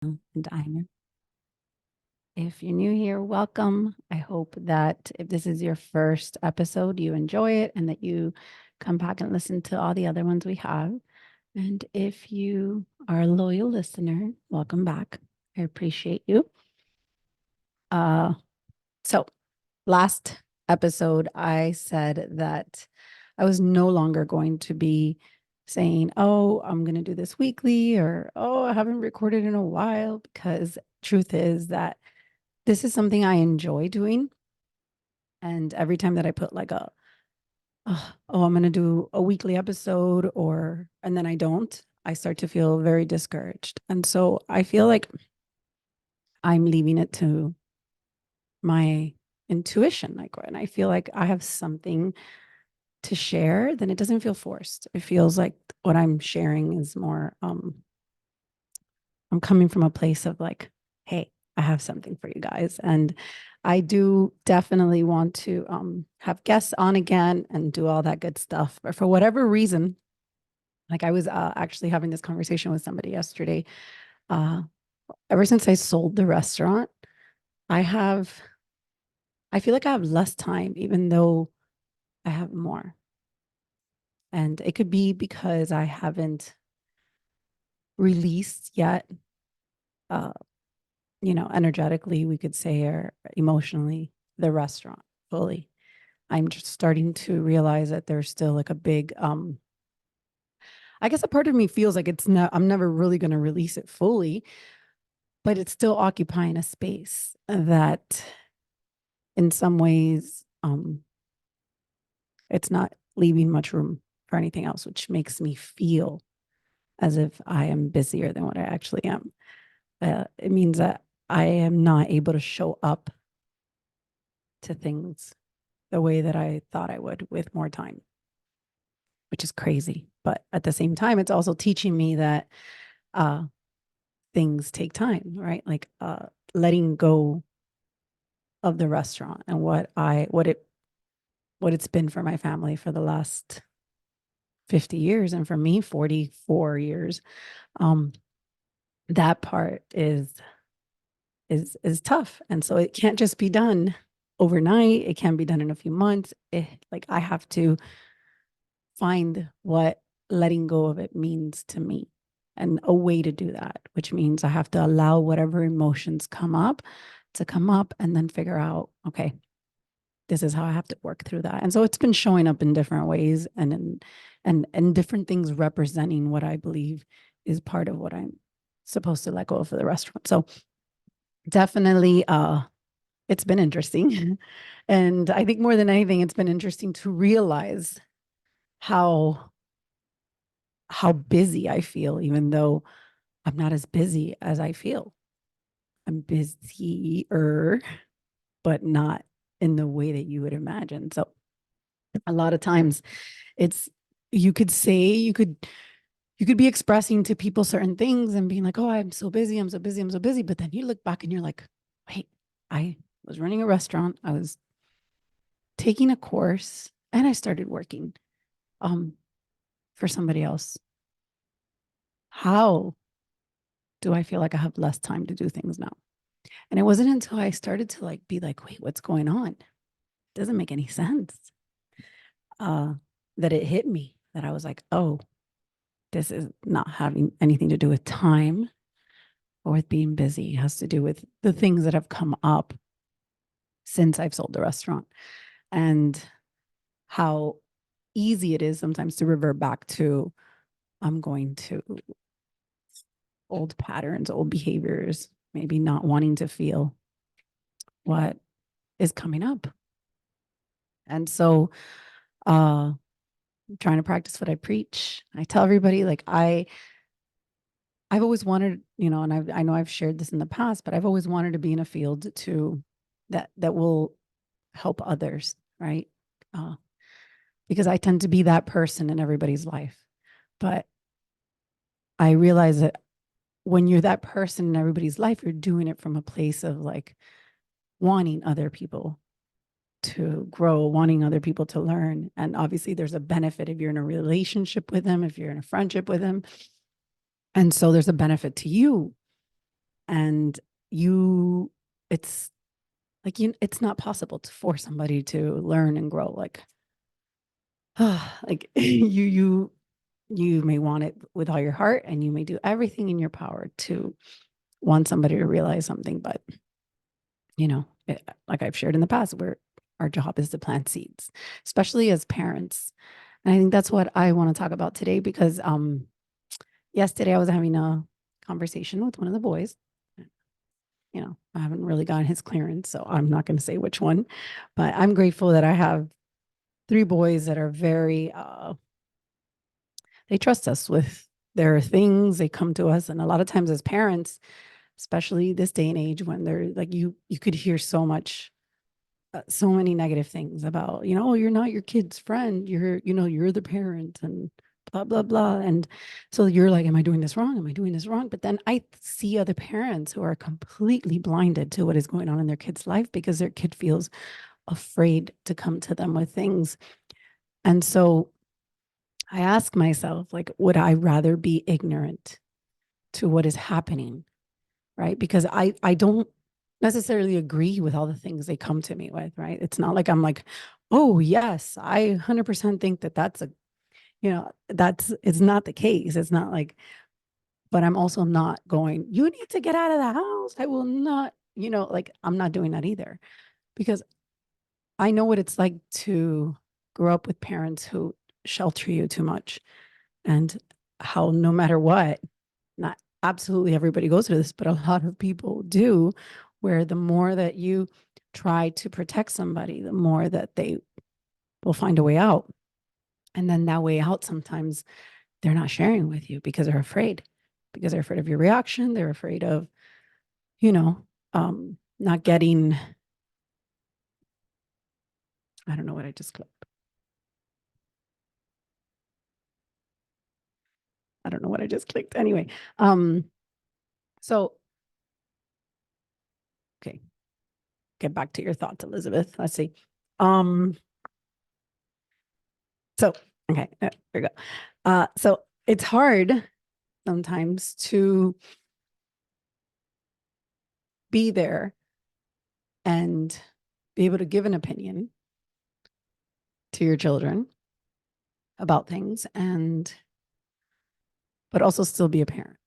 And I'm if you're new here, welcome. I hope that if this is your first episode, you enjoy it and that you come back and listen to all the other ones we have. And if you are a loyal listener, welcome back. I appreciate you. Uh, so last episode, I said that I was no longer going to be saying, oh, I'm going to do this weekly or, oh, I haven't recorded in a while, because truth is that this is something I enjoy doing. And every time that I put like oh, I'm going to do a weekly episode and then I don't, I start to feel very discouraged. And so I feel like I'm leaving it to my intuition. Like, when I feel like I have something to share, then it doesn't feel forced. It feels like what I'm sharing is more, I'm coming from a place of like, hey, I have something for you guys. And I do definitely want to have guests on again and do all that good stuff. But for whatever reason, like I was actually having this conversation with somebody yesterday. Uh, Ever since I sold the restaurant, I have, I feel like I have less time, even though I have more. And it could be because I haven't released yet, uh, energetically, we could say, or emotionally, the restaurant fully. I'm just starting to realize that there's still like a big, I guess a part of me feels like I'm never really going to release it fully, but it's still occupying a space that in some ways, it's not leaving much room for anything else, which makes me feel as if I am busier than what I actually am. It means that I am not able to show up to things the way that I thought I would with more time, which is crazy. But at the same time, it's also teaching me that uh, things take time, right? Like letting go of the restaurant and what it's been for my family for the last 50 years, and for me 44 years. Um, that part is tough, and so it can't just be done overnight. It can't be done in a few months. Like I have to find what letting go of it means to me and a way to do that, which means I have to allow whatever emotions come up to come up and then figure out, okay, this is how I have to work through that. And so it's been showing up in different ways and different things representing what I believe is part of what I'm supposed to let go of for the restaurant. So definitely it's been interesting. And I think more than anything, it's been interesting to realize how busy I feel, even though I'm not as busy as I feel. I'm busier, but not in the way that you would imagine. So a lot of times it's you could say you could be expressing to people certain things and being like, oh, I'm so busy, I'm so busy, I'm so busy. But then you look back and you're like, wait, I was running a restaurant, I was taking a course, and I started working um for somebody else. How do I feel like I have less time to do things now? And it wasn't until I started to like be like, wait, what's going on? It doesn't make any sense. Uh, that it hit me that I was like, oh, this is not having anything to do with time or with being busy. It has to do with the things that have come up since I've sold the restaurant and how easy it is sometimes to revert back to I'm going to old patterns, old behaviors, maybe not wanting to feel what is coming up. And so I'm trying to practice what I preach. I tell everybody like I've always wanted, and I know I've shared this in the past, but I've always wanted to be in a field that will help others, right? Because I tend to be that person in everybody's life. But I realize that when you're that person in everybody's life, you're doing it from a place of like wanting other people to grow, wanting other people to learn. And obviously, there's a benefit if you're in a relationship with them, if you're in a friendship with them. And so there's a benefit to you And you, it's like, it's not possible to force somebody to learn and grow. Like, like you may want it with all your heart, and you may do everything in your power to want somebody to realize something. But, like I've shared in the past, where our job is to plant seeds, especially as parents. And I think that's what I want to talk about today, because yesterday I was having a conversation with one of the boys. I haven't really gotten his clearance, so I'm not going to say which one, but I'm grateful that I have three boys that are very, they trust us with their things. They come to us. And a lot of times as parents, especially this day and age, when they're like, you could hear so much, so many negative things about, oh, you're not your kid's friend. You're the parent, and blah, blah, blah. And so you're like, am I doing this wrong? Am I doing this wrong? But then I see other parents who are completely blinded to what is going on in their kid's life, because their kid feels afraid to come to them with things. And so I ask myself, like, would I rather be ignorant to what is happening? Right. Because I don't necessarily agree with all the things they come to me with. Right. It's not like I'm like, oh, yes, I 100% think that it's not the case. It's not like, but I'm also not going, you need to get out of the house. I will not, like, I'm not doing that either, because I know what it's like to grow up with parents who shelter you too much, and how no matter what, not absolutely everybody goes through this, but a lot of people do, where the more that you try to protect somebody, the more that they will find a way out. And then that way out, sometimes they're not sharing with you because they're afraid, of your reaction. They're afraid of, not getting, I don't know what I just clicked. I don't know what I just clicked. Anyway, so, okay, get back to your thoughts, Elizabeth. Let's see. So, okay, there we go. So it's hard sometimes to be there and be able to give an opinion to your children about things, but also still be a parent,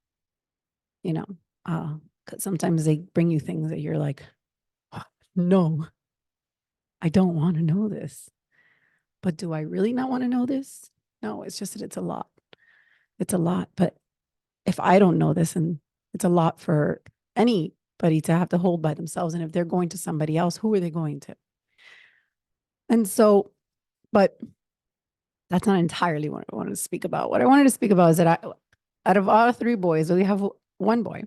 because sometimes they bring you things that you're like, oh, no, I don't want to know this. But do I really not want to know this? No, it's just that it's a lot. It's a lot. But if I don't know this, and it's a lot for anybody to have to hold by themselves, and if they're going to somebody else, who are they going to? And so, but that's not entirely what I wanted to speak about. What I wanted to speak about is that out of our three boys, we have one boy,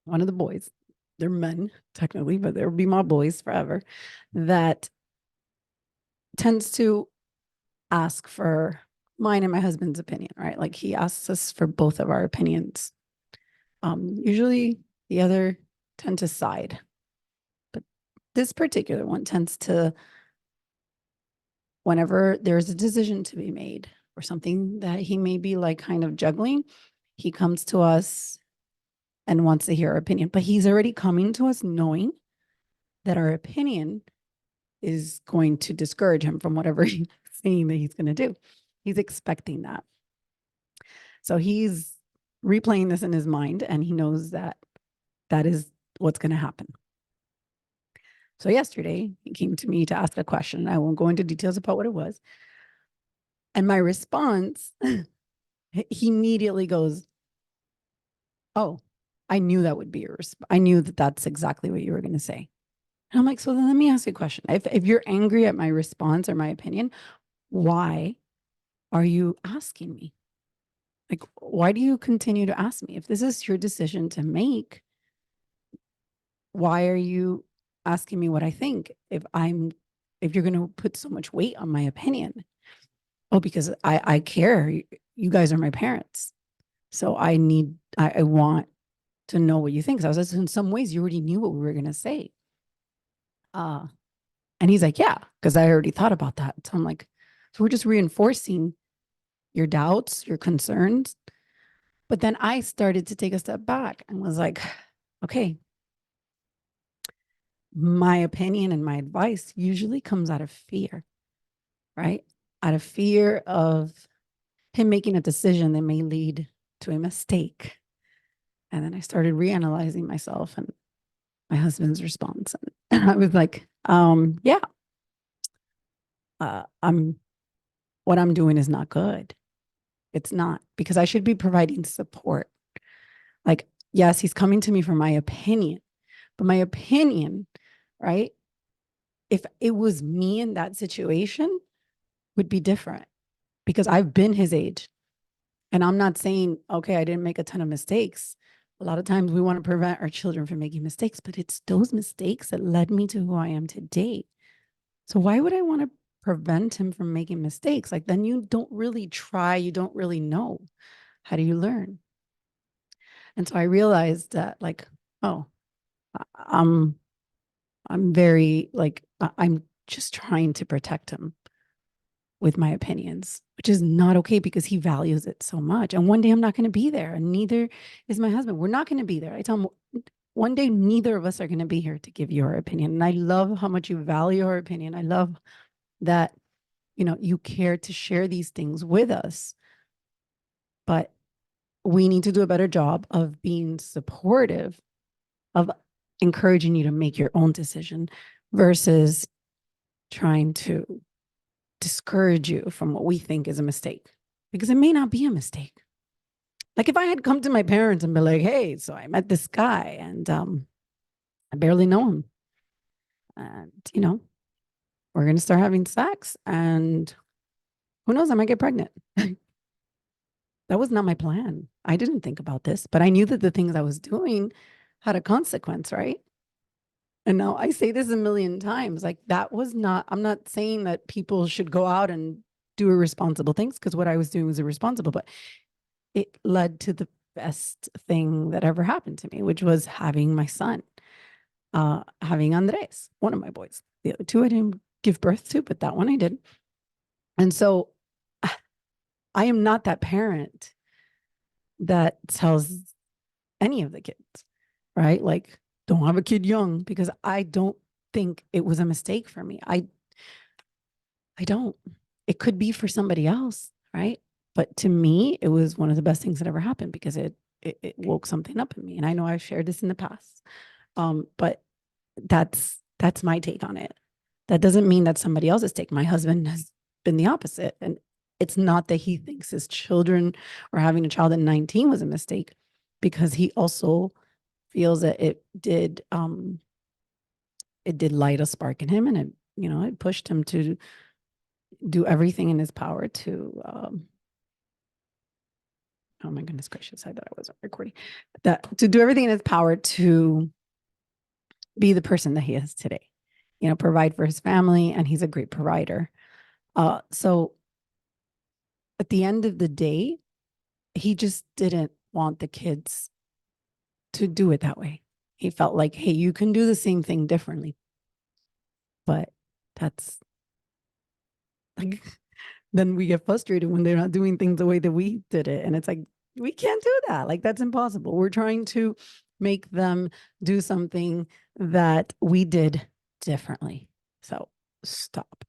one of the boys, they're men technically, but they'll be my boys forever, that tends to ask for mine and my husband's opinion, right? Like, he asks us for both of our opinions. Usually the other tend to side, but this particular one tends to, whenever there's a decision to be made or something that he may be like kind of juggling, he comes to us and wants to hear our opinion. But he's already coming to us knowing that our opinion is going to discourage him from whatever he's saying that he's going to do. He's expecting that. So he's replaying this in his mind, and he knows that that is what's going to happen. So yesterday, he came to me to ask a question. I won't go into details about what it was. And my response, he immediately goes, oh, I knew that would be your response. I knew that that's exactly what you were going to say. And I'm like, so then let me ask you a question. If you're angry at my response or my opinion, why are you asking me? Like, why do you continue to ask me? If this is your decision to make, why are you asking me what I think if you're going to put so much weight on my opinion? Oh, because I care. You guys are my parents. So I want to know what you think. So I was like, in some ways, you already knew what we were going to say. And he's like, yeah, because I already thought about that. So I'm like, so we're just reinforcing your doubts, your concerns. But then I started to take a step back and was like, okay, my opinion and my advice usually comes out of fear, right? Out of fear of him making a decision that may lead to a mistake. And then I started reanalyzing myself and my husband's response. And I was like, yeah, I'm what I'm doing is not good. It's not, because I should be providing support. Like, yes, he's coming to me for my opinion, but my opinion, right? If it was me in that situation, would be different because I've been his age. And I'm not saying, okay, I didn't make a ton of mistakes. A lot of times we want to prevent our children from making mistakes, but it's those mistakes that led me to who I am today. So why would I want to prevent him from making mistakes? Like, then you don't really try, you don't really know. How do you learn? And so I realized that, like, oh, I'm I'm very like I'm just trying to protect him with my opinions, which is not okay because he values it so much. And one day I'm not going to be there, and neither is my husband. We're not going to be there. I tell him one day neither of us are going to be here to give your opinion. And I love how much you value our opinion. I love that, you care to share these things with us. But we need to do a better job of being supportive, of encouraging you to make your own decision versus trying to discourage you from what we think is a mistake, because it may not be a mistake. Like if I had come to my parents and be like, hey, so I met this guy and I barely know him. And, we're going to start having sex and who knows, I might get pregnant. That was not my plan. I didn't think about this, but I knew that the things I was doing had a consequence, right? And now I say this a million times, like that was not, I'm not saying that people should go out and do irresponsible things because what I was doing was irresponsible, but it led to the best thing that ever happened to me, which was having my son, having Andres, one of my boys. The other two I didn't give birth to, but that one I did. And so I am not that parent that tells any of the kids, right? Like, don't have a kid young because I don't think it was a mistake for me. I don't. It could be for somebody else, right? But to me, it was one of the best things that ever happened because it woke something up in me. And I know I've shared this in the past. But that's my take on it. That doesn't mean that somebody else's take. My husband has been the opposite. And it's not that he thinks his children or having a child at 19 was a mistake, because he also feels that it did light a spark in him, and it pushed him to do everything in his power to oh my goodness gracious, I thought I wasn't recording, that to do everything in his power to be the person that he is today, provide for his family, and he's a great provider. So at the end of the day, he just didn't want the kids to do it that way. He felt like, hey, you can do the same thing differently, but that's like, then we get frustrated when they're not doing things the way that we did it. And it's like, we can't do that. Like, that's impossible. We're trying to make them do something that we did differently. So stop.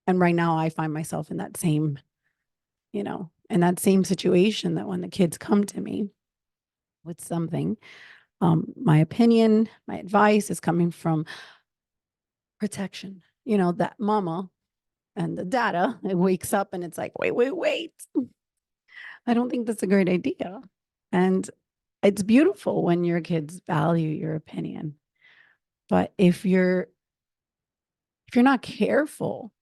And right now I find myself in that same, in that same situation, that when the kids come to me with something, my opinion, my advice is coming from protection, that mama and the data, it wakes up and it's like, wait. I don't think that's a great idea. And it's beautiful when your kids value your opinion. But if you're not careful,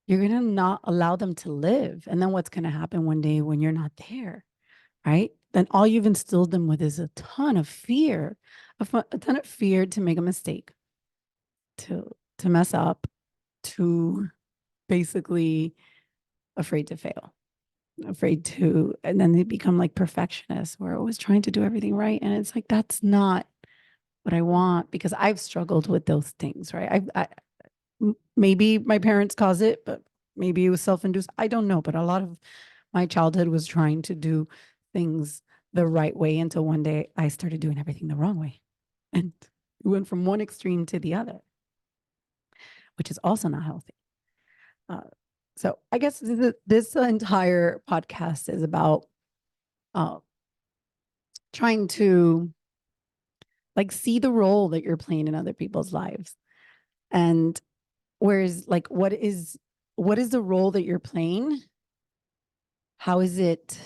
you're going to not allow them to live. And then what's going to happen one day when you're not there, right? Then all you've instilled them with is a ton of fear, a ton of fear to make a mistake, to mess up, to basically afraid to fail, afraid to, and then they become like perfectionists. We're always trying to do everything right. And it's like, that's not what I want, because I've struggled with those things, right? Maybe my parents caused it, but maybe it was self-induced. I don't know. But a lot of my childhood was trying to do things the right way until one day I started doing everything the wrong way. And we went from one extreme to the other, which is also not healthy. Uh, so I guess this entire podcast is about uh, trying to like see the role that you're playing in other people's lives. And whereas like what is the role that you're playing? How is it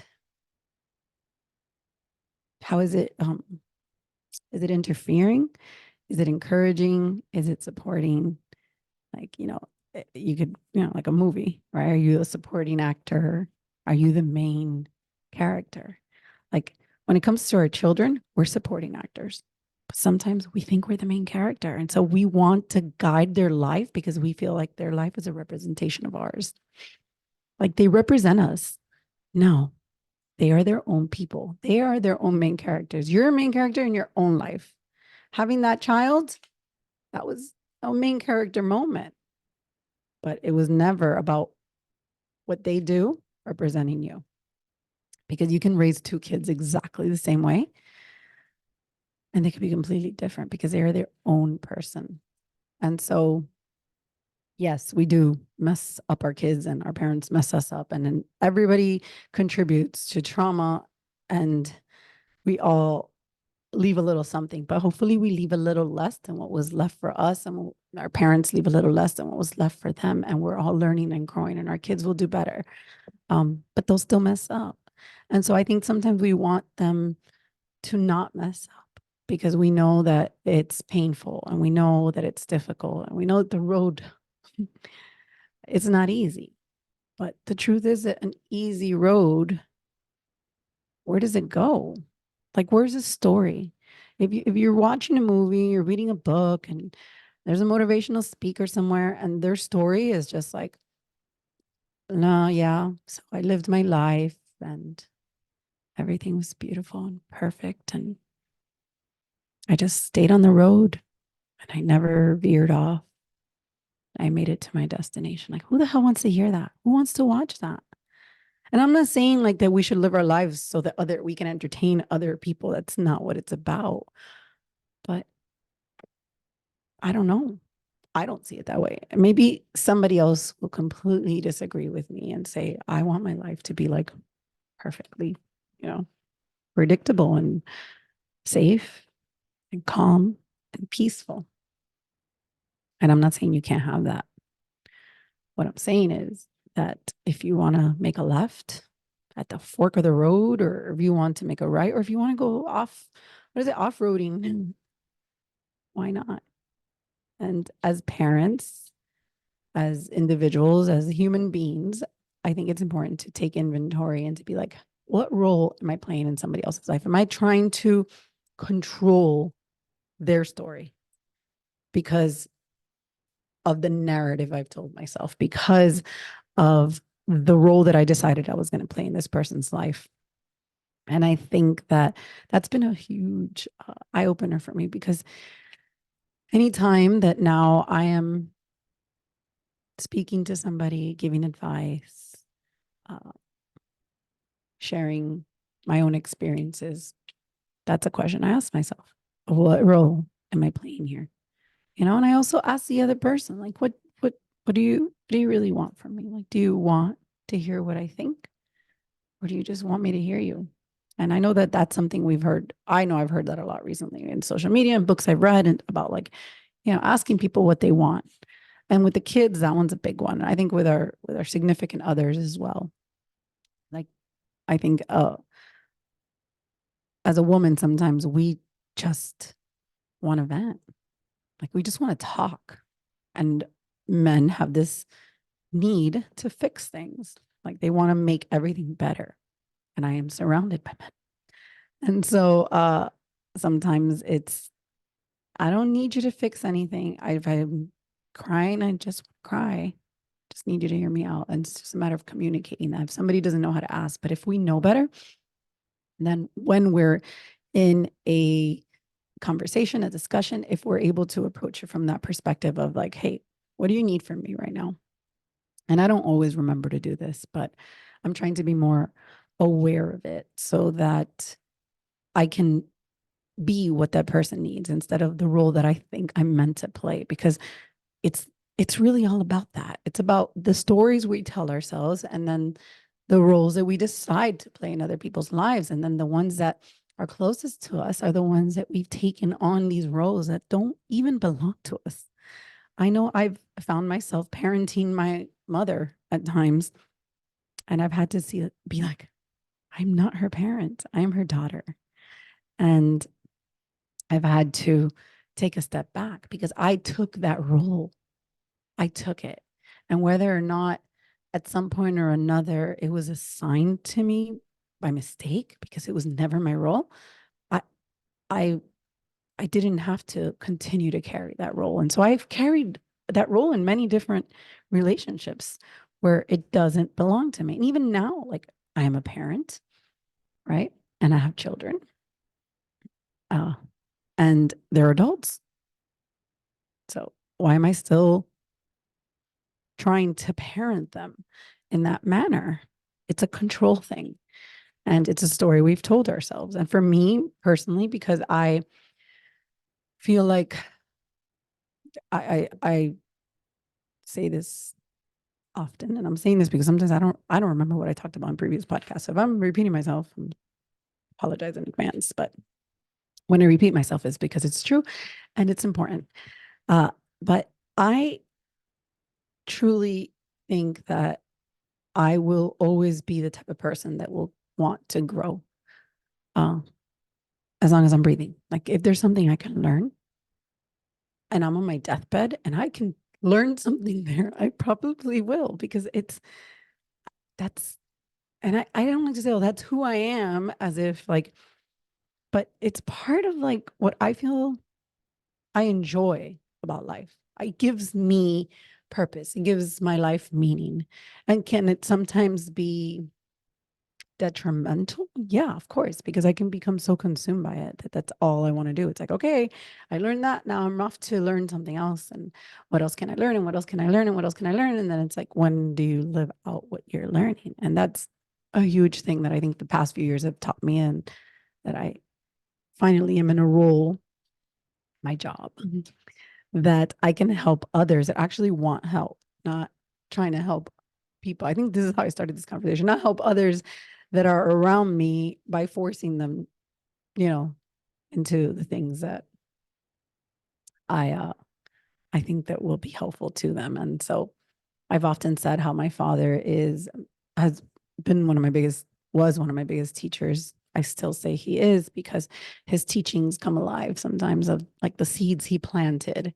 how is it interfering? Is it encouraging? Is it supporting? Like, you could, like a movie, right? Are you a supporting actor? Are you the main character? Like when it comes to our children, we're supporting actors. But sometimes we think we're the main character. And so we want to guide their life because we feel like their life is a representation of ours. Like they represent us. No, they are their own people. They are their own main characters. You're a main character in your own life. Having that child, that was a main character moment, but it was never about what they do representing you, because you can raise two kids exactly the same way and they could be completely different because they are their own person. And so, yes, we do mess up our kids and our parents mess us up, and then everybody contributes to trauma, and we all leave a little something, but hopefully we leave a little less than what was left for us, and our parents leave a little less than what was left for them, and we're all learning and growing, and our kids will do better. But they'll still mess up. And so I think sometimes we want them to not mess up because we know that it's painful and we know that it's difficult and we know that the road it's not easy. But the truth is that an easy road, where does it go? Like, where's the story? If you're watching a movie, you're reading a book, and there's a motivational speaker somewhere, and their story is just like, no, yeah, so I lived my life and everything was beautiful and perfect, and I just stayed on the road and I never veered off. I made it to my destination. Like, who the hell wants to hear that? Who wants to watch that? And I'm not saying like that we should live our lives so that we can entertain other people. That's not what it's about. But I don't know. I don't see it that way. Maybe somebody else will completely disagree with me and say, I want my life to be like perfectly, predictable and safe and calm and peaceful. And I'm not saying you can't have that. What I'm saying is that if you want to make a left at the fork of the road, or if you want to make a right, or if you want to go off, what is it, off-roading, why not? And as parents, as individuals, as human beings, I think it's important to take inventory and to be like, what role am I playing in somebody else's life? Am I trying to control their story because of the narrative I've told myself, because of the role that I decided I was going to play in this person's life? And I think that that's been a huge eye opener for me, because anytime that now I am speaking to somebody, giving advice, uh, sharing my own experiences, that's a question I ask myself. What role am I playing here? And I also ask the other person, like, what do you really want from me? Like, do you want to hear what I think, or do you just want me to hear you? And I know that that's something we've heard. I know I've heard that a lot recently in social media and books I've read, and about like, asking people what they want. And with the kids, that one's a big one. I think with our significant others as well. Like, I think as a woman, sometimes we just want to vent. Like, we just want to talk. And men have this need to fix things. Like, they want to make everything better. And I am surrounded by men. And so sometimes it's, I don't need you to fix anything. If I'm crying, I just cry. Just need you to hear me out. And it's just a matter of communicating that. If somebody doesn't know how to ask, but if we know better, then when we're in a conversation, a discussion, if we're able to approach it from that perspective of like, hey, what do you need from me right now? And I don't always remember to do this, but I'm trying to be more aware of it so that I can be what that person needs instead of the role that I think I'm meant to play, because it's it's really all about that. It's about the stories we tell ourselves, and then the roles that we decide to play in other people's lives. And then the ones that are closest to us are the ones that we've taken on these roles that don't even belong to us. I know I've found myself parenting my mother at times, and I've had to be like, I'm not her parent, I'm her daughter. And I've had to take a step back because I took that role. I took it. And whether or not at some point or another it was assigned to me by mistake because it was never my role, I I I didn't have to continue to carry that role. And so I've carried that role in many different relationships where it doesn't belong to me. And even now, like, I am a parent, right? And I have children. Uh, and they're adults. So why am I still trying to parent them in that manner? It's a control thing. And it's a story we've told ourselves. And for me personally, because I feel like I say this often, and I'm saying this because sometimes I don't remember what I talked about in previous podcasts. So if I'm repeating myself, I apologize in advance. But when I repeat myself, it's because it's true and it's important. But I truly think that I will always be the type of person that will want to grow, uh, as long as I'm breathing. Like, if there's something I can learn and I'm on my deathbed and I can learn something there, I probably will, because that's, and I don't like to say, oh, that's who I am, as if like, but it's part of like what I feel I enjoy about life. It gives me purpose. It gives my life meaning. And can it sometimes be detrimental? Yeah, of course, because I can become so consumed by it that that's all I want to do. It's like, okay, I learned that. Now I'm off to learn something else. And what else can I learn? And what else can I learn? And what else can I learn? And then it's like, when do you live out what you're learning? And that's a huge thing that I think the past few years have taught me, and that I finally am in a role, my job, that I can help others that actually want help, not trying to help people. I think this is how I started this conversation, not help others that are around me by forcing them, you know, into the things that I I think that will be helpful to them. And so I've often said how my father has been one of my biggest was one of my biggest teachers. I still say he is, because his teachings come alive sometimes, of like the seeds he planted,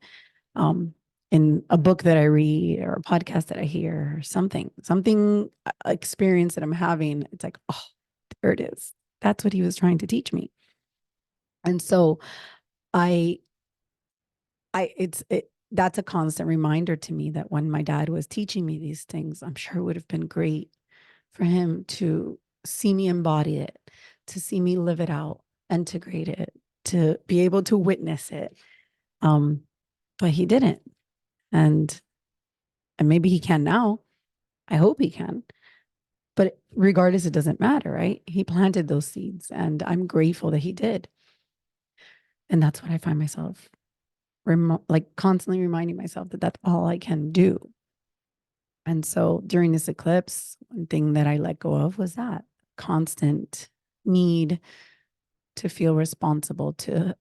um, in a book that I read or a podcast that I hear, or something experience that I'm having. It's like, oh, there it is. That's what he was trying to teach me. And so I, that's a constant reminder to me that when my dad was teaching me these things, I'm sure it would have been great for him to see me embody it, to see me live it out, integrate it, to be able to witness it. But he didn't. And maybe he can now. I hope he can. But regardless, it doesn't matter, right? He planted those seeds, and I'm grateful that he did. And that's what I find myself like constantly reminding myself that that's all I can do. And so during this eclipse, one thing that I let go of was that constant need to feel responsible to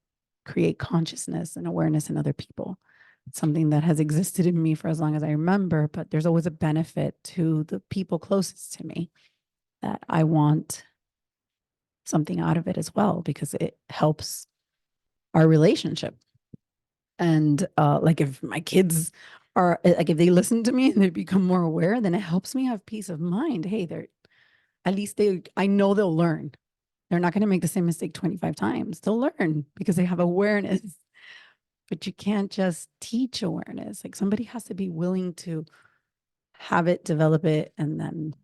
create consciousness and awareness in other people. It's something that has existed in me for as long as I remember, but there's always a benefit to the people closest to me, that I want something out of it as well, because it helps our relationship. And like, if my kids are like, if they listen to me and they become more aware, then it helps me have peace of mind. Hey, they're at least I know they'll learn. They're not going to make the same mistake 25 times. They'll learn because they have awareness. But you can't just teach awareness. Like, somebody has to be willing to have it, develop it, and then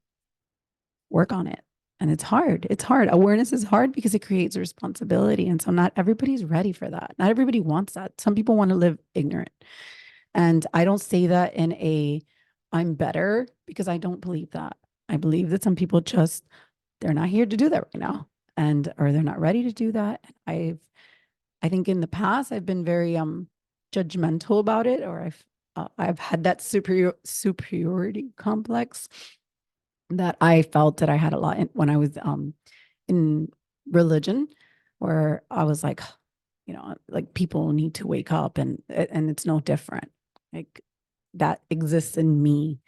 work on it. And it's hard. It's hard. Awareness is hard because it creates a responsibility. And so not everybody's ready for that. Not everybody wants that. Some people want to live ignorant. And I don't say that in a I'm better, because I don't believe that. I believe that some people just, they're not here to do that right now. and or they're not ready to do that. I think in the past I've been very judgmental about it, or I've had that superiority complex that I felt that I had a lot when I was in religion, where I was like, like people need to wake up, and it's no different. Like that exists in me.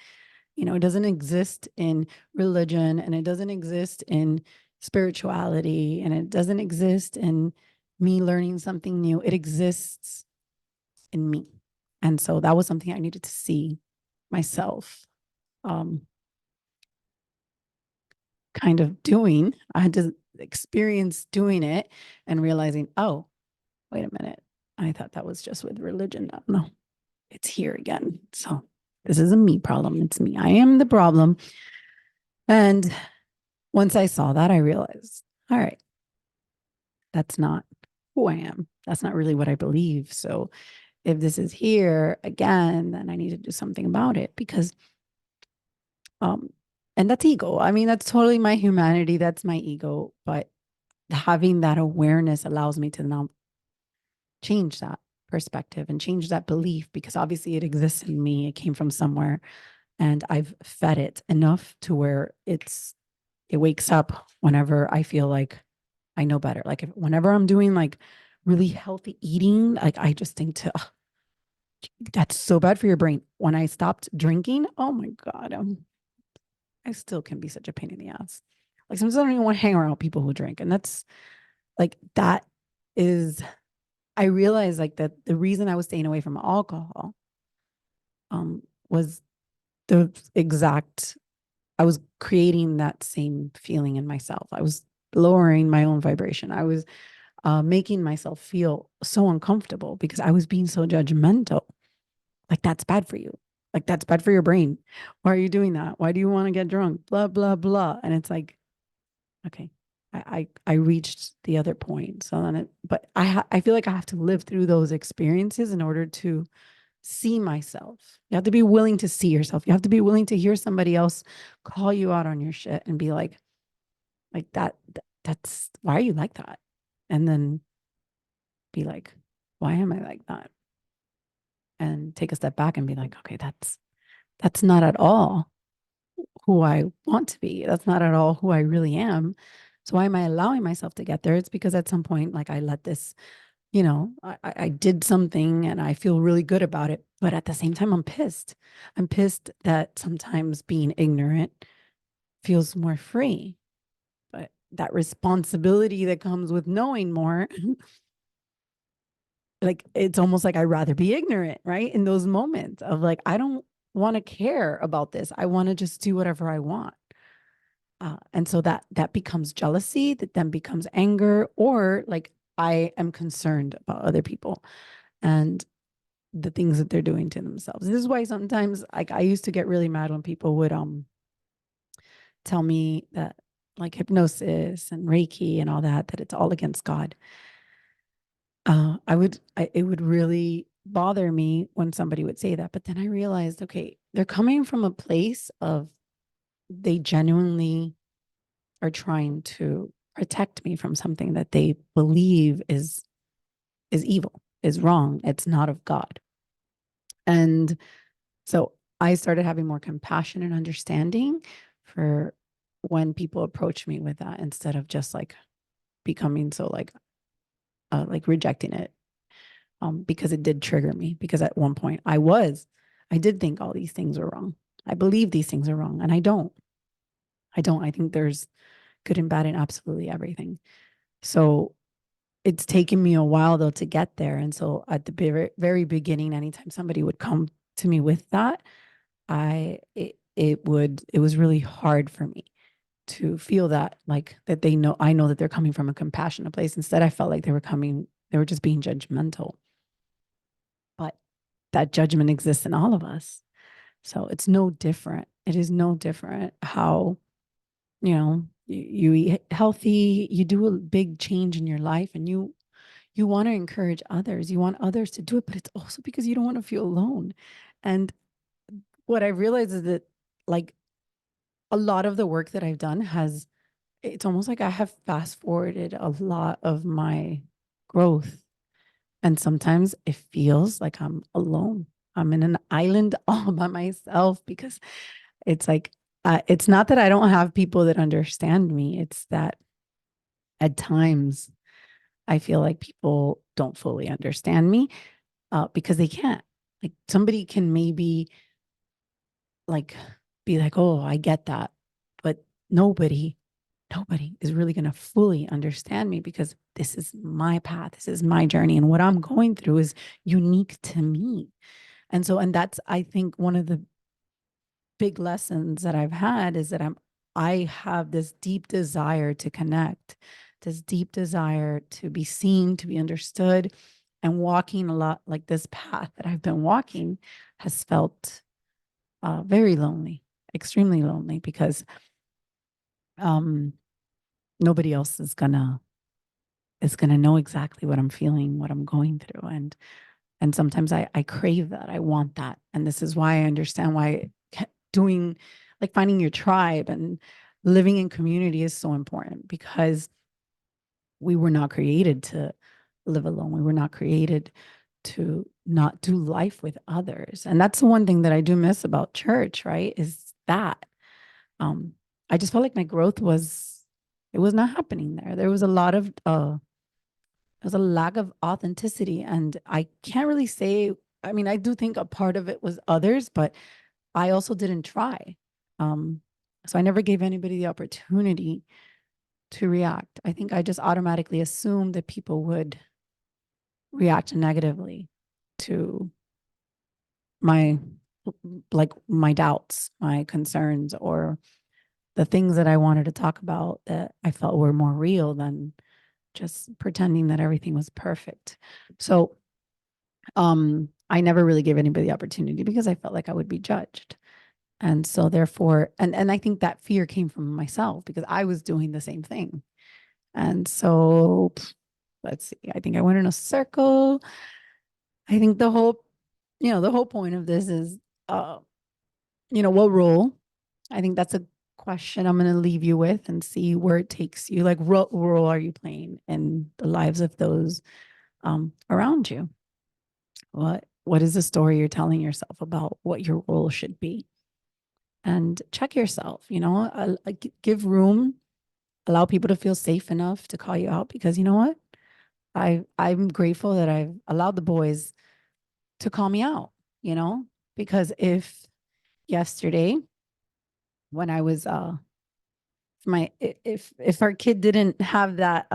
It doesn't exist in religion, and it doesn't exist in spirituality, and it doesn't exist in me learning something new. It exists in me. And so that was something I needed to see myself um, kind of doing. I had to experience doing it and realizing, oh, wait a minute. I thought that was just with religion. No, it's here again. So this is a me problem. It's me. I am the problem. And once I saw that, I realized, all right, that's not who I am. That's not really what I believe. So if this is here again, then I need to do something about it, because um and that's ego. I mean, that's totally my humanity. That's my ego. But having that awareness allows me to now change that perspective and change that belief, because obviously it exists in me. It came from somewhere, and I've fed it enough to where it wakes up whenever I feel like I know better. Like whenever I'm doing like really healthy eating, like I just think to that's so bad for your brain. When I stopped drinking, oh my God, I still can be such a pain in the ass. Like sometimes I don't even want to hang around people who drink. And that's like, that is, I realized like that the reason I was staying away from alcohol was the exact, I was creating that same feeling in myself. I was lowering my own vibration. I was making myself feel so uncomfortable because I was being so judgmental. Like, that's bad for you. Like, that's bad for your brain. Why are you doing that? Why do you want to get drunk? Blah, blah, blah. And it's like, okay, I reached the other point. So then but I feel like I have to live through those experiences in order to see myself. You have to be willing to see yourself. You have to be willing to hear somebody else call you out on your shit and be like that's why are you like that? And then be like, why am I like that? And take a step back and be like, okay, that's not at all who I want to be. That's not at all who I really am. So why am I allowing myself to get there? It's because at some point, like I let this, I did something and I feel really good about it. But at the same time, I'm pissed. I'm pissed that sometimes being ignorant feels more free. But that responsibility that comes with knowing more, like it's almost like I'd rather be ignorant, right? In those moments of like, I don't want to care about this. I want to just do whatever I want. And so that becomes jealousy, that then becomes anger, or like I am concerned about other people and the things that they're doing to themselves. This is why sometimes like I used to get really mad when people would tell me that like hypnosis and Reiki and all that it's all against God. It would really bother me when somebody would say that. But then I realized, okay, they're coming from a place of they genuinely are trying to protect me from something that they believe is evil, is wrong. It's not of God. And so I started having more compassion and understanding for when people approach me with that, instead of just like becoming so like rejecting it. Because it did trigger me, because at one point I did think all these things were wrong. I believe these things are wrong, and I don't. I think there's good and bad in absolutely everything. So it's taken me a while though to get there. And so at the very, very beginning, anytime somebody would come to me with that, it was really hard for me to feel that, like that I know that they're coming from a compassionate place. Instead, I felt like they were just being judgmental. But that judgment exists in all of us. So it's no different. It is no different how, you eat healthy, you do a big change in your life, and you want to encourage others. You want others to do it, but it's also because you don't want to feel alone. And what I realized is that like a lot of the work that I've done has it's almost like I have fast forwarded a lot of my growth. And sometimes it feels like I'm alone. I'm in an island all by myself because it's like, it's not that I don't have people that understand me. It's that at times I feel like people don't fully understand me because they can't. Like somebody can maybe like be like, oh, I get that. But nobody is really going to fully understand me because this is my path. This is my journey. And what I'm going through is unique to me. And so, and that's, I think, one of the big lessons that I've had is that I have this deep desire to connect, this deep desire to be seen, to be understood. And walking a lot like this path that I've been walking has felt very lonely, extremely lonely, because um, nobody else is gonna know exactly what I'm feeling, what I'm going through, and sometimes I crave that, I want that, and this is why I understand why doing like finding your tribe and living in community is so important because we were not created to live alone. We were not created to not do life with others, and that's the one thing that I do miss about church, right? Is that um, I just felt like my growth was it was not happening there. There was a lot of there's a lack of authenticity, and I can't really say. I mean, I do think a part of it was others, but I also didn't try. Um, so I never gave anybody the opportunity to react. I think I just automatically assumed that people would react negatively to my like my doubts, my concerns, or the things that I wanted to talk about that I felt were more real than just pretending that everything was perfect. So I never really gave anybody the opportunity because I felt like I would be judged. And so therefore, and I think that fear came from myself because I was doing the same thing. And so let's see, I think I went in a circle. I think the whole point of this is uh, what role? I think that's a question I'm going to leave you with and see where it takes you. Like, what role are you playing in the lives of those around you? What is the story you're telling yourself about what your role should be? And check yourself, give room, allow people to feel safe enough to call you out because you know what? I'm grateful that I've allowed the boys to call me out, you know, because if yesterday when I was my if our kid didn't have that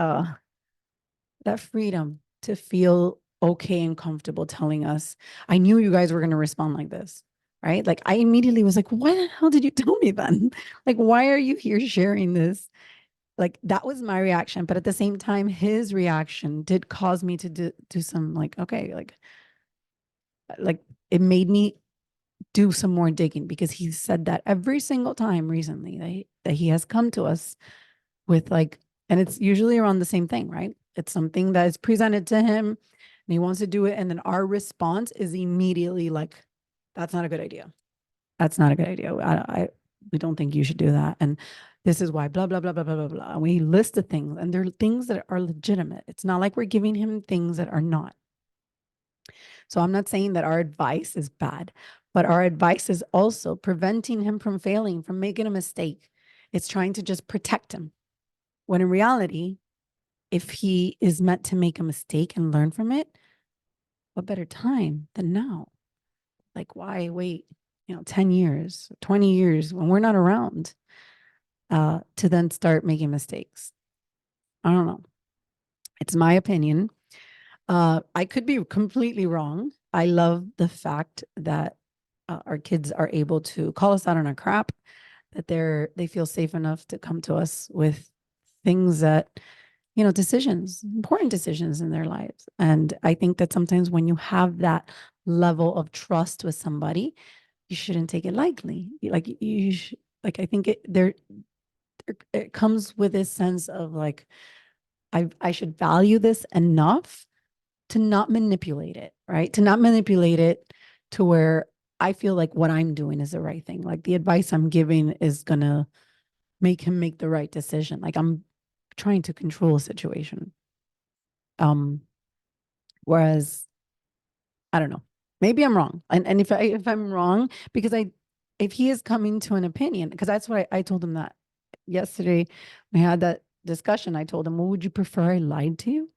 freedom to feel okay and comfortable telling us, I knew you guys were going to respond like this, right? Like I immediately was like, why the hell did you tell me then? Like, why are you here sharing this? Like that was my reaction. But at the same time, his reaction did cause me to do some like, okay, like it made me do some more digging because he said that every single time recently that he has come to us with like, and it's usually around the same thing, right? It's something that is presented to him and he wants to do it. And then our response is immediately like, that's not a good idea. That's not a good idea. We don't think you should do that. And this is why blah, blah, blah, blah, blah, blah, blah. And we list the things and they're things that are legitimate. It's not like we're giving him things that are not. So I'm not saying that our advice is bad, but our advice is also preventing him from failing, from making a mistake. It's trying to just protect him. When in reality, if he is meant to make a mistake and learn from it, what better time than now? Like, why wait, 10 years, 20 years when we're not around to then start making mistakes? I don't know. It's my opinion. I could be completely wrong. I love the fact that our kids are able to call us out on our crap, that they feel safe enough to come to us with things that decisions, important decisions in their lives. And I think that sometimes when you have that level of trust with somebody, you shouldn't take it lightly. Like like I think it comes with this sense of like I should value this enough to not manipulate it, right? To not manipulate it to where I feel like what I'm doing is the right thing. Like the advice I'm giving is gonna make him make the right decision. Like I'm trying to control a situation. Whereas I don't know. Maybe I'm wrong. And if I'm wrong, because if he is coming to an opinion, because that's what I told him that yesterday we had that discussion. I told him, well, would you prefer I lied to you?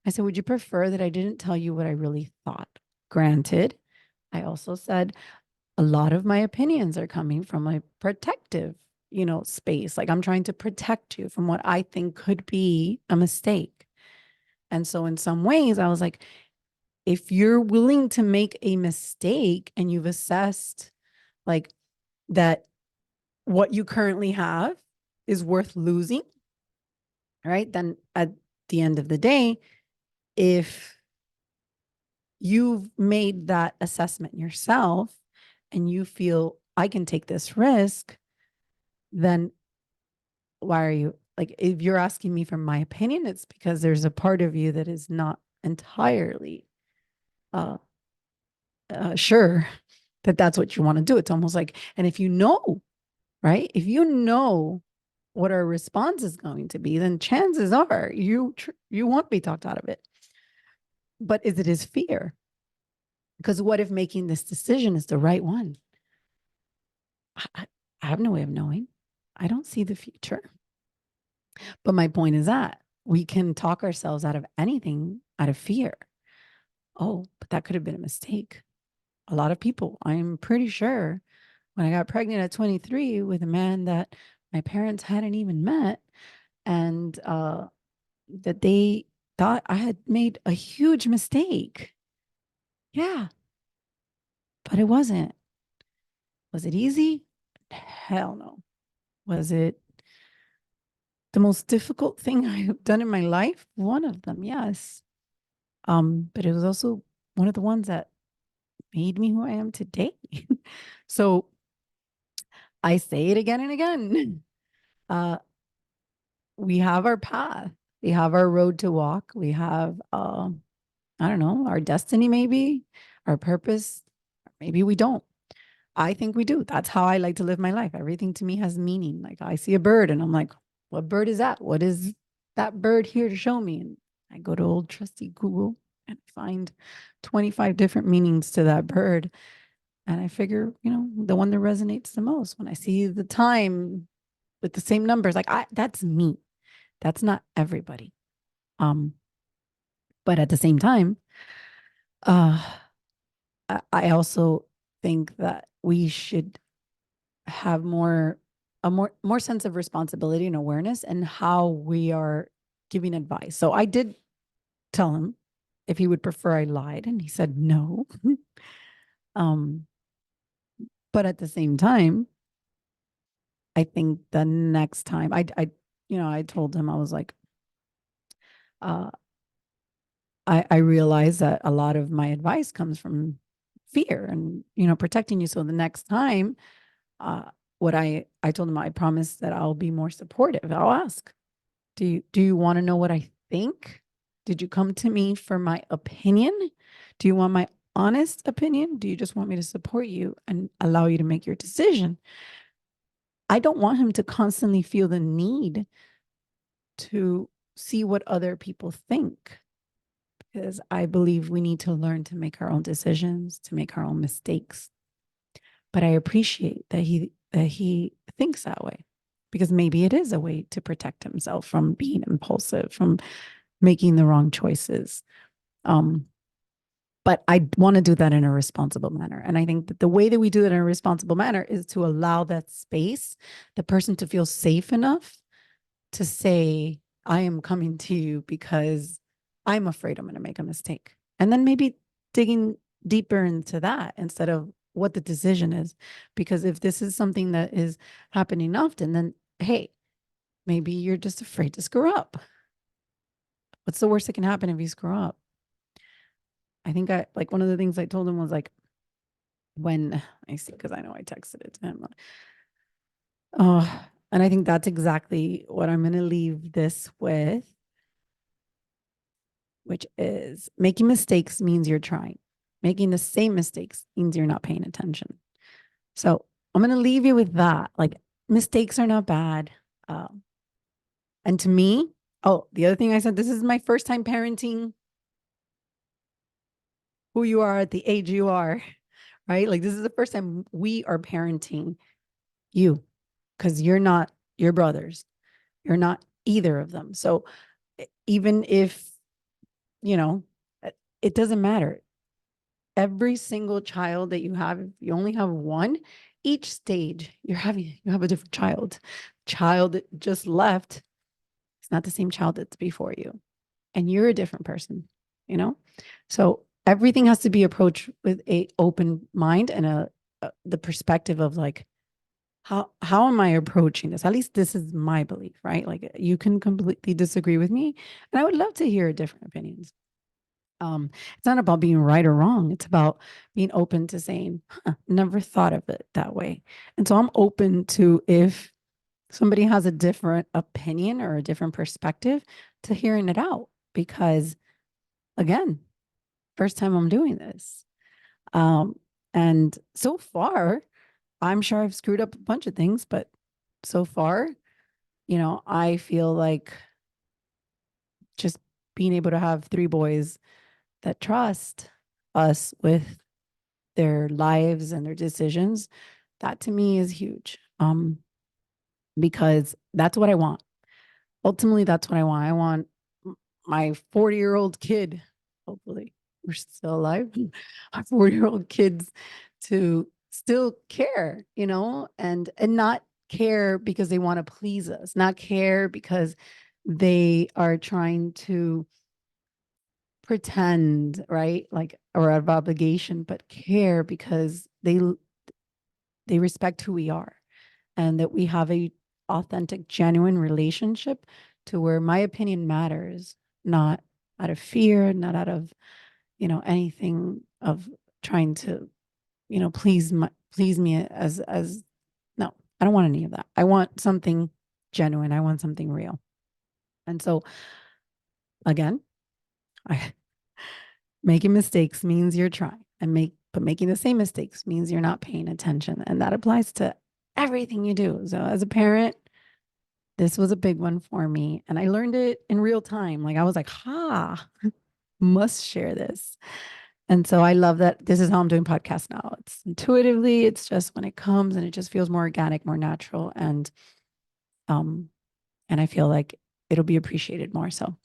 I said, would you prefer that I didn't tell you what I really thought? Granted, I also said a lot of my opinions are coming from a protective, space. Like I'm trying to protect you from what I think could be a mistake. And so in some ways, I was like, if you're willing to make a mistake and you've assessed like that what you currently have is worth losing, right? Then at the end of the day, if you've made that assessment yourself and you feel I can take this risk, then why are you like, if you're asking me for my opinion, it's because there's a part of you that is not entirely sure that that's what you want to do. It's almost like, and if you know, right, if you know what our response is going to be, then chances are you won't be talked out of it. But is it his fear? Because what if making this decision is the right one? I have no way of knowing. I don't see the future. But my point is that we can talk ourselves out of anything out of fear. Oh, but that could have been a mistake. A lot of people, I'm pretty sure, when I got pregnant at 23 with a man that my parents hadn't even met, and that they thought I had made a huge mistake. Yeah, but it wasn't. Was it easy? Hell no. Was it the most difficult thing I've done in my life? One of them, yes. But it was also one of the ones that made me who I am today. So I say it again and again. We have our path. We have our road to walk. We have, I don't know, our destiny, maybe, our purpose. Maybe we don't. I think we do. That's how I like to live my life. Everything to me has meaning. Like I see a bird and I'm like, what bird is that? What is that bird here to show me? And I go to old trusty Google and find 25 different meanings to that bird. And I figure, the one that resonates the most when I see the time with the same numbers, like that's me. That's not everybody. But at the same time, uh, I also think that we should have more sense of responsibility and awareness and how we are giving advice. So I did tell him if he would prefer I lied, and he said no. But at the same time, I think the next time I told him, I was like, I realize that a lot of my advice comes from fear and, protecting you. So the next time, what I told him, I promise that I'll be more supportive. I'll ask, do you want to know what I think? Did you come to me for my opinion? Do you want my honest opinion? Do you just want me to support you and allow you to make your decision? I don't want him to constantly feel the need to see what other people think, because I believe we need to learn to make our own decisions, to make our own mistakes. But I appreciate that he thinks that way, because maybe it is a way to protect himself from being impulsive, from making the wrong choices. But I want to do that in a responsible manner. And I think that the way that we do it in a responsible manner is to allow that space, the person to feel safe enough to say, I am coming to you because I'm afraid I'm going to make a mistake. And then maybe digging deeper into that instead of what the decision is. Because if this is something that is happening often, then hey, maybe you're just afraid to screw up. What's the worst that can happen if you screw up? I think like one of the things I told him was like, when I see, because I know I texted it to him. Oh, and I think that's exactly what I'm going to leave this with, which is making mistakes means you're trying. Making the same mistakes means you're not paying attention. So I'm going to leave you with that. Like, mistakes are not bad. Um, and to me, oh, the other thing I said, this is my first time parenting who you are at the age you are, right? Like this is the first time we are parenting you because you're not your brothers. You're not either of them. So even if, you know, it doesn't matter. Every single child that you have, if you only have one, each stage you have a different child. Child that just left, it's not the same child that's before you. And you're a different person, you know? So everything has to be approached with a open mind and the perspective of like, how am I approaching this? At least this is my belief, right? Like you can completely disagree with me, and I would love to hear different opinions. It's not about being right or wrong. It's about being open to saying, huh, never thought of it that way. And so I'm open to if somebody has a different opinion or a different perspective to hearing it out because again, first time I'm doing this. Um, and so far, I'm sure I've screwed up a bunch of things, but so far, I feel like just being able to have three boys that trust us with their lives and their decisions, that to me is huge. Because that's what I want. Ultimately, that's what I want. I want my 40-year-old kid, hopefully we're still alive, our 40-year-old kids to still care, and not care because they want to please us, not care because they are trying to pretend, right? Like, or out of obligation, but care because they respect who we are and that we have a authentic, genuine relationship to where my opinion matters, not out of fear, not out of, anything of trying to, please me as no, I don't want any of that. I want something genuine. I want something real. And so again, I making mistakes means you're trying but making the same mistakes means you're not paying attention. And that applies to everything you do. So as a parent, this was a big one for me. And I learned it in real time. Like I was like, must share this. And so I love that this is how I'm doing podcasts now. It's intuitively, it's just when it comes and it just feels more organic, more natural. Um, and I feel like it'll be appreciated more. So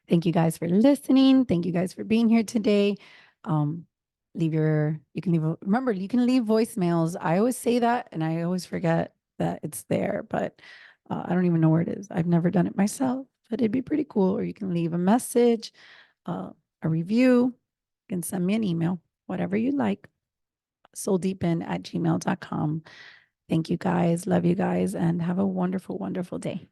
thank you guys for listening. Thank you guys for being here today. Um, remember, you can leave voicemails. I always say that and I always forget that it's there, but I don't even know where it is. I've never done it myself, but it'd be pretty cool. Or you can leave a message, a review. You can send me an email, whatever you like. souldeepin@gmail.com. Thank you guys. Love you guys and have a wonderful, wonderful day.